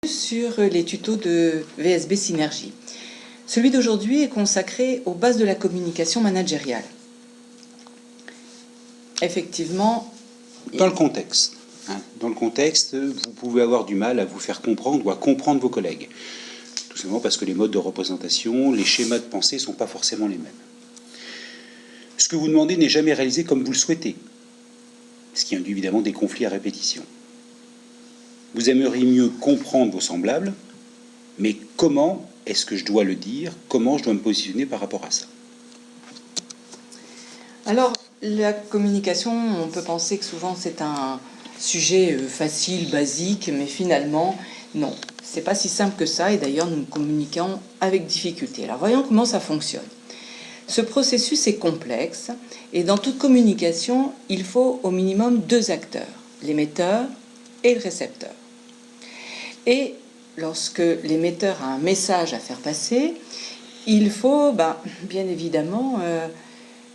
Sur les tutos de VSB Synergie. Celui d'aujourd'hui est consacré aux bases de la communication managériale. Effectivement... Dans le contexte. Dans le contexte, vous pouvez avoir du mal à vous faire comprendre ou à comprendre vos collègues. Tout simplement parce que les modes de représentation, les schémas de pensée ne sont pas forcément les mêmes. Ce que vous demandez n'est jamais réalisé comme vous le souhaitez, ce qui induit évidemment des conflits à répétition. Vous aimeriez mieux comprendre vos semblables, mais comment est-ce que je dois le dire? Comment je dois me positionner par rapport à ça? Alors, la communication, on peut penser que souvent c'est un sujet facile, basique, mais finalement, non. C'est pas si simple que ça, et d'ailleurs nous communiquons avec difficulté. Alors voyons comment ça fonctionne. Ce processus est complexe, et dans toute communication, il faut au minimum deux acteurs, l'émetteur et le récepteur. Et lorsque l'émetteur a un message à faire passer, il faut bien évidemment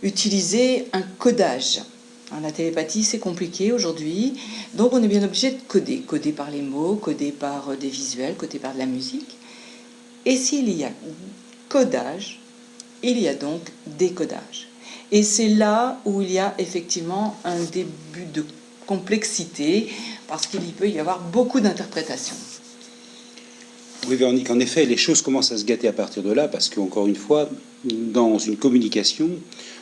utiliser un codage. La télépathie, c'est compliqué aujourd'hui, donc on est bien obligé de coder. Coder par les mots, coder par des visuels, coder par de la musique. Et s'il y a codage, il y a donc décodage. Et c'est là où il y a effectivement un début de complexité, parce qu'il peut y avoir beaucoup d'interprétations. Oui, Véronique, en effet, les choses commencent à se gâter à partir de là, parce qu'encore une fois, dans une communication,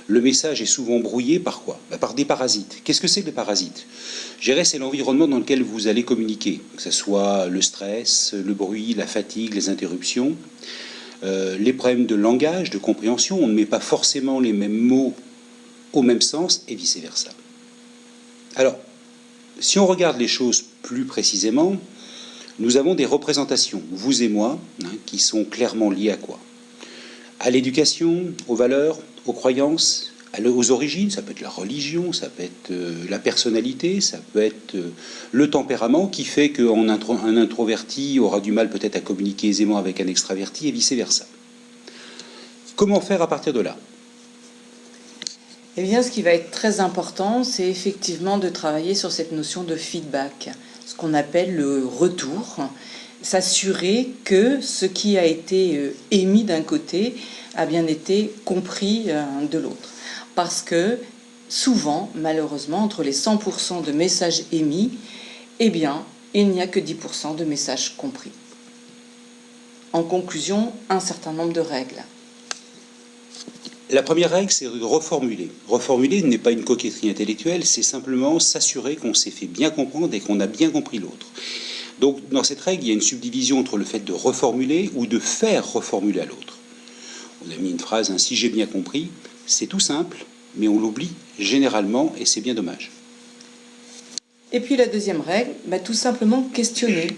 le message est souvent brouillé par quoi? Par des parasites. Qu'est-ce que c'est que les parasites? Je dirais, c'est l'environnement dans lequel vous allez communiquer, que ce soit le stress, le bruit, la fatigue, les interruptions, les problèmes de langage, de compréhension. On ne met pas forcément les mêmes mots au même sens, et vice-versa. Alors, si on regarde les choses plus précisément, nous avons des représentations, vous et moi, qui sont clairement liées à quoi? À l'éducation, aux valeurs, aux croyances, aux origines. Ça peut être la religion, ça peut être la personnalité, ça peut être le tempérament qui fait qu'un introverti aura du mal peut-être à communiquer aisément avec un extraverti et vice-versa. Comment faire à partir de là? Eh bien, ce qui va être très important, c'est effectivement de travailler sur cette notion de feedback, ce qu'on appelle le retour, s'assurer que ce qui a été émis d'un côté a bien été compris de l'autre. Parce que souvent, malheureusement, entre les 100% de messages émis, eh bien, il n'y a que 10% de messages compris. En conclusion, un certain nombre de règles. La première règle, c'est de reformuler. Reformuler n'est pas une coquetterie intellectuelle, c'est simplement s'assurer qu'on s'est fait bien comprendre et qu'on a bien compris l'autre. Donc, dans cette règle, il y a une subdivision entre le fait de reformuler ou de faire reformuler à l'autre. On a mis une phrase, si j'ai bien compris, c'est tout simple, mais on l'oublie généralement et c'est bien dommage. Et puis la deuxième règle, tout simplement questionner.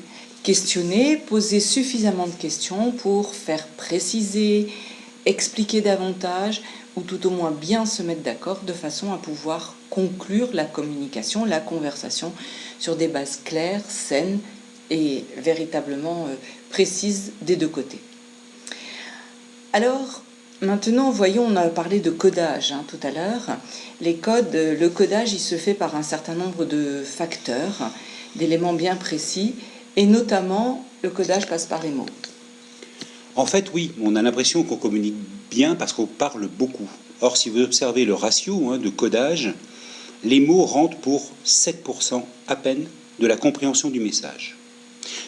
Questionner, poser suffisamment de questions pour faire préciser, expliquer davantage, ou tout au moins bien se mettre d'accord de façon à pouvoir conclure la communication, la conversation sur des bases claires, saines et véritablement précises des deux côtés. Alors, maintenant, voyons, on a parlé de codage tout à l'heure. Le codage, il se fait par un certain nombre de facteurs, d'éléments bien précis, et notamment, le codage passe par les mots. En fait, oui, on a l'impression qu'on communique bien parce qu'on parle beaucoup. Or, si vous observez le ratio de codage, les mots rentrent pour 7% à peine de la compréhension du message.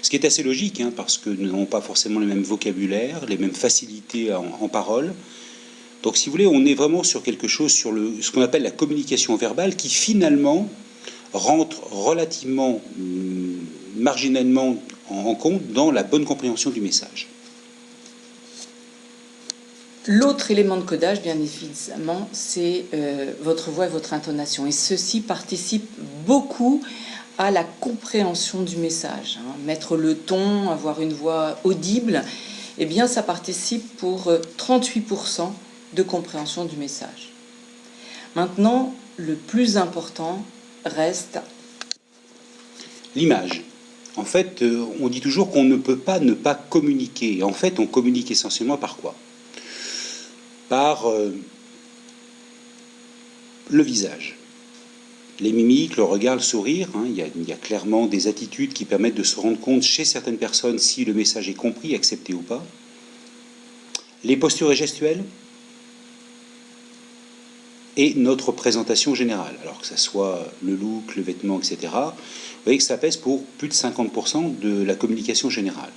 Ce qui est assez logique, parce que nous n'avons pas forcément le même vocabulaire, les mêmes facilités en parole. Donc, si vous voulez, on est vraiment sur quelque chose, sur ce qu'on appelle la communication verbale, qui finalement rentre relativement marginalement en compte dans la bonne compréhension du message. L'autre élément de codage, bien évidemment, c'est votre voix et votre intonation. Et ceci participe beaucoup à la compréhension du message. Mettre le ton, avoir une voix audible, eh bien, ça participe pour 38% de compréhension du message. Maintenant, le plus important reste l'image. En fait, on dit toujours qu'on ne peut pas ne pas communiquer. En fait, on communique essentiellement par quoi? Par le visage. Les mimiques, le regard, le sourire, hein, il y a clairement des attitudes qui permettent de se rendre compte chez certaines personnes si le message est compris, accepté ou pas. Les postures et gestuelles et notre présentation générale, alors que ce soit le look, le vêtement, etc. Vous voyez que ça pèse pour plus de 50% de la communication générale.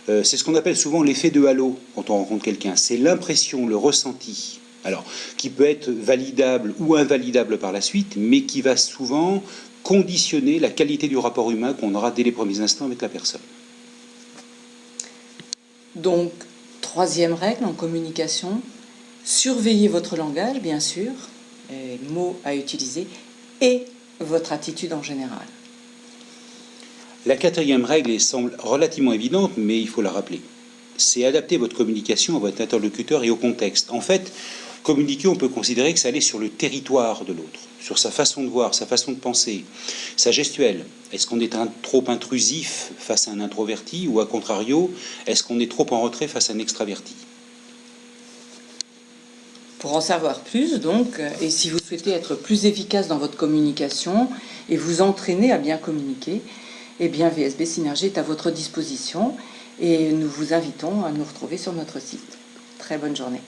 C'est ce qu'on appelle souvent l'effet de halo quand on rencontre quelqu'un. C'est l'impression, le ressenti, alors qui peut être validable ou invalidable par la suite, mais qui va souvent conditionner la qualité du rapport humain qu'on aura dès les premiers instants avec la personne. Donc, troisième règle en communication, surveillez votre langage, bien sûr, les mots à utiliser, et votre attitude en général. La quatrième règle semble relativement évidente, mais il faut la rappeler. C'est adapter votre communication à votre interlocuteur et au contexte. En fait, communiquer, on peut considérer que c'est aller sur le territoire de l'autre, sur sa façon de voir, sa façon de penser, sa gestuelle. Est-ce qu'on est trop intrusif face à un introverti ou, à contrario, est-ce qu'on est trop en retrait face à un extraverti? Pour en savoir plus, donc, et si vous souhaitez être plus efficace dans votre communication et vous entraîner à bien communiquer, eh bien VSB Synergie est à votre disposition et nous vous invitons à nous retrouver sur notre site. Très bonne journée.